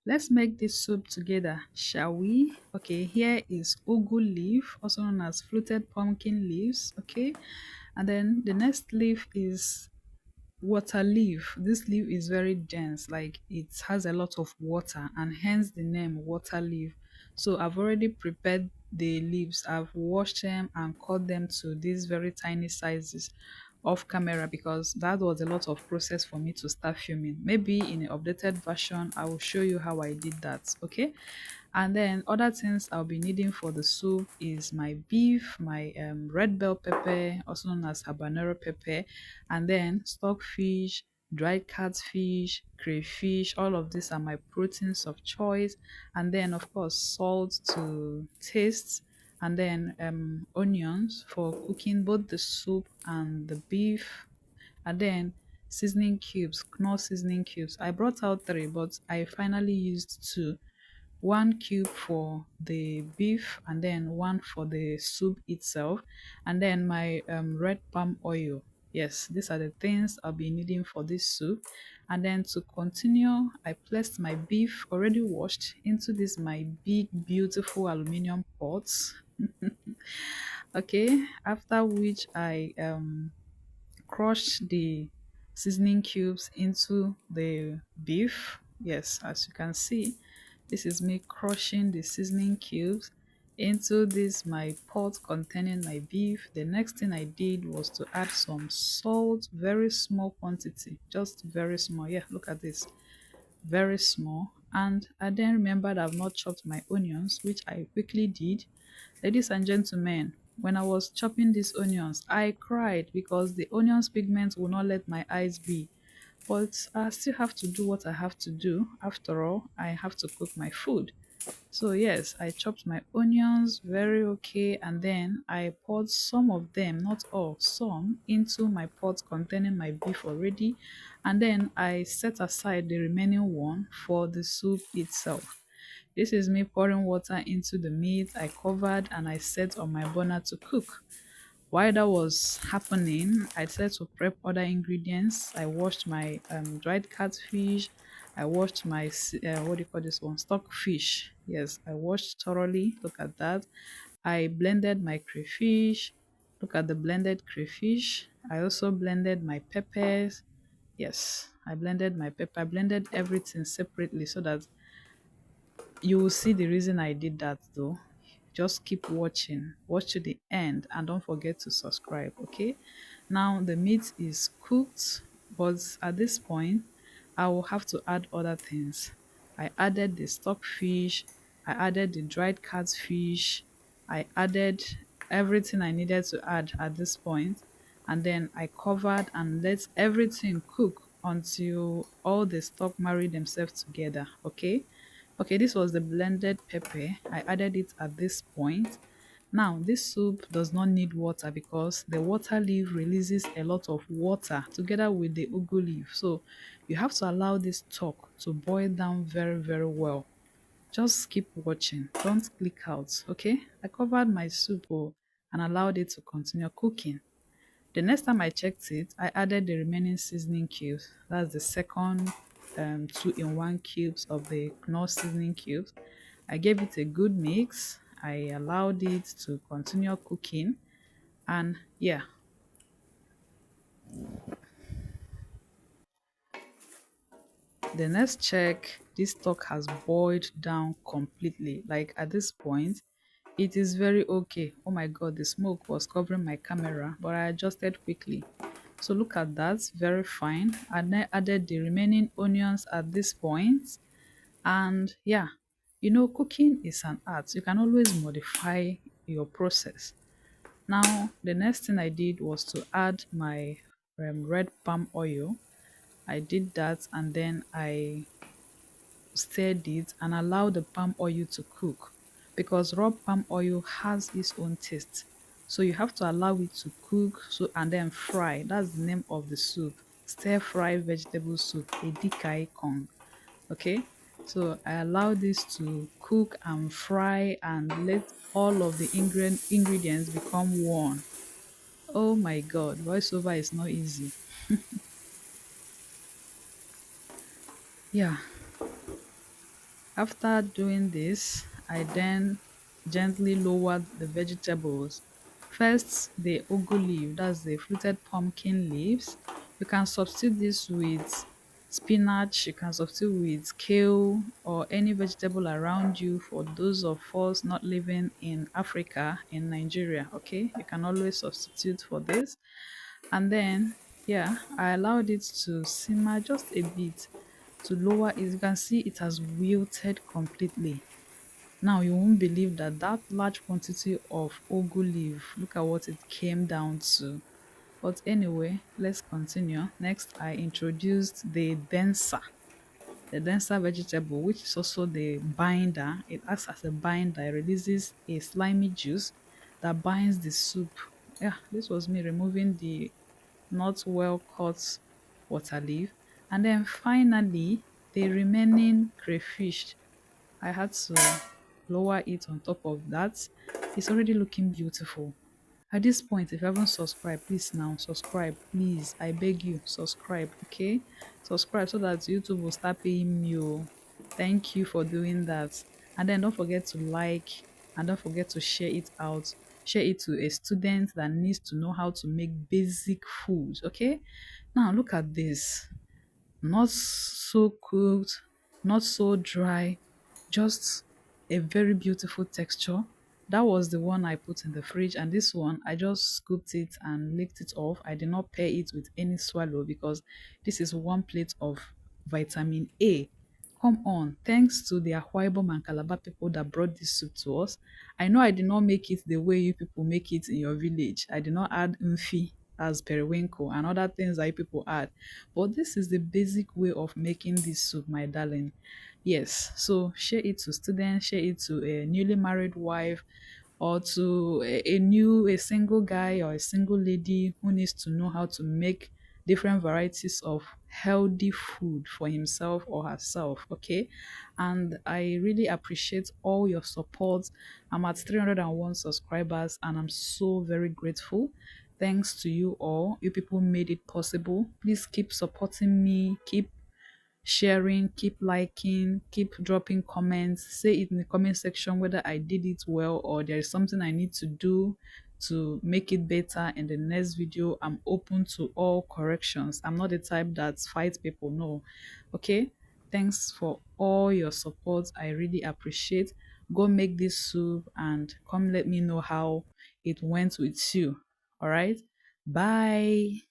Let's make this soup together, shall we? Okay, here is ugu leaf, also known as fluted pumpkin leaves. Okay, and then the next leaf is water leaf. This leaf is very dense, like it has a lot of water, and hence the name water leaf. So I've already prepared the leaves. I've washed them and cut them to these very tiny sizes off camera because that was a lot of process for me to start filming. Maybe in an updated version I will show you how I did that. Okay, and then other things I'll be needing for the soup is my beef, my red bell pepper, also known as habanero pepper, and then stockfish, dried catfish, crayfish. All of these are my proteins of choice, and then of course salt to taste, and then onions for cooking both the soup and the beef, and then seasoning cubes, knorr seasoning cubes. I brought out three, but I finally used two, one cube for the beef and then one for the soup itself, and then my red palm oil. Yes, these are the things I'll be needing for this soup. And then to continue, I placed my beef already washed into this my big beautiful aluminum pots. Okay, after which I crush the seasoning cubes into the beef. Yes, as you can see, this is me crushing the seasoning cubes into this my pot containing my beef. The next thing I did was to add some salt, very small quantity, just very small. Yeah, look at this, very small. And I then remembered I've not chopped my onions, which I quickly did. Ladies and gentlemen, when I was chopping these onions, I cried because the onions pigment will not let my eyes be. But I still have to do what I have to do. After all, I have to cook my food. So yes, I chopped my onions very okay, and then I poured some of them, not all, some into my pot containing my beef already, and then I set aside the remaining one for the soup itself. This is me pouring water into the meat I covered and I set on my burner to cook. While that was happening, I decided to prep other ingredients. I washed my dried catfish. I washed my what do you call this one? Stockfish. Yes, I washed thoroughly. Look at that. I blended my crayfish. Look at the blended crayfish. I also blended my peppers. Yes, I blended my pepper. I blended everything separately so that you will see the reason I did that though. Just keep watching. Watch to the end and don't forget to subscribe, okay? Now the meat is cooked, but at this point, I will have to add other things. I added the stockfish, I added the dried catfish, I added everything I needed to add at this point, and then I covered and let everything cook until all the stock marry themselves together, okay? Okay, this was the blended pepper. I added it at this point. Now, this soup does not need water because the water leaf releases a lot of water together with the ugu leaf. So you have to allow this stock to boil down very, very well. Just keep watching. Don't click out, okay? I covered my soup and allowed it to continue cooking. The next time I checked it, I added the remaining seasoning cubes. That's the second two-in-one cubes of the Knorr seasoning cubes. I gave it a good mix. I allowed it to continue cooking, and yeah, the next check, this stock has boiled down completely. Like at this point, it is very okay. Oh my god, the smoke was covering my camera, but I adjusted quickly. So look at that, very fine. And then added the remaining onions at this point. And yeah, you know, cooking is an art. You can always modify your process. Now, the next thing I did was to add my red palm oil. I did that and then I stirred it and allowed the palm oil to cook because raw palm oil has its own taste. So you have to allow it to cook so and then fry. That's the name of the soup. Stir fry vegetable soup, Edika ikong. Okay, so I allow this to cook and fry and let all of the ingredients become one. Oh my god, voiceover is not easy. Yeah, After doing this, I then gently lowered the vegetables. First, the ugu leaf, that's the fluted pumpkin leaves. You can substitute this with spinach, you can substitute with kale or any vegetable around you for those of us not living in Africa, in Nigeria, okay? You can always substitute for this. And then, yeah, I allowed it to simmer just a bit to lower it. You can see it has wilted completely. Now you won't believe that that large quantity of ugu leaf, look at what it came down to. But anyway, let's continue. Next, I introduced the denser vegetable, which is also the binder. It acts as a binder. It releases a slimy juice that binds the soup. Yeah, this was me removing the not well cut water leaf. And then finally, the remaining crayfish, I had to lower it on top of that. It's already looking beautiful. At this point, if you haven't subscribed, please now subscribe. Please, I beg you, subscribe, okay? Subscribe so that YouTube will start paying me. Oh. Thank you for doing that. And then don't forget to like and don't forget to share it out. Share it to a student that needs to know how to make basic food, okay? Now look at this, not so cooked, not so dry, just a very beautiful texture. That was the one I put in the fridge, and this one I just scooped it and licked it off. I did not pair it with any swallow because this is one plate of vitamin A. Come on, thanks to the Akwa and Calabar people that brought this soup to us. I know I did not make it the way you people make it in your village. I did not add mfi as periwinkle and other things that you people add. But this is the basic way of making this soup, my darling. Yes, so share it to students, share it to a newly married wife, or to a single guy or a single lady who needs to know how to make different varieties of healthy food for himself or herself, okay? And I really appreciate all your support. I'm at 301 subscribers and I'm so very grateful. Thanks to you all. You people made it possible. Please keep supporting me, keep sharing, keep liking, keep dropping comments. Say it in the comment section whether I did it well or there is something I need to do to make it better in the next video. I'm open to all corrections. I'm not the type that fights people, no. Okay? Thanks for all your support. I really appreciate. Go make this soup and come let me know how it went with you. All right? Bye.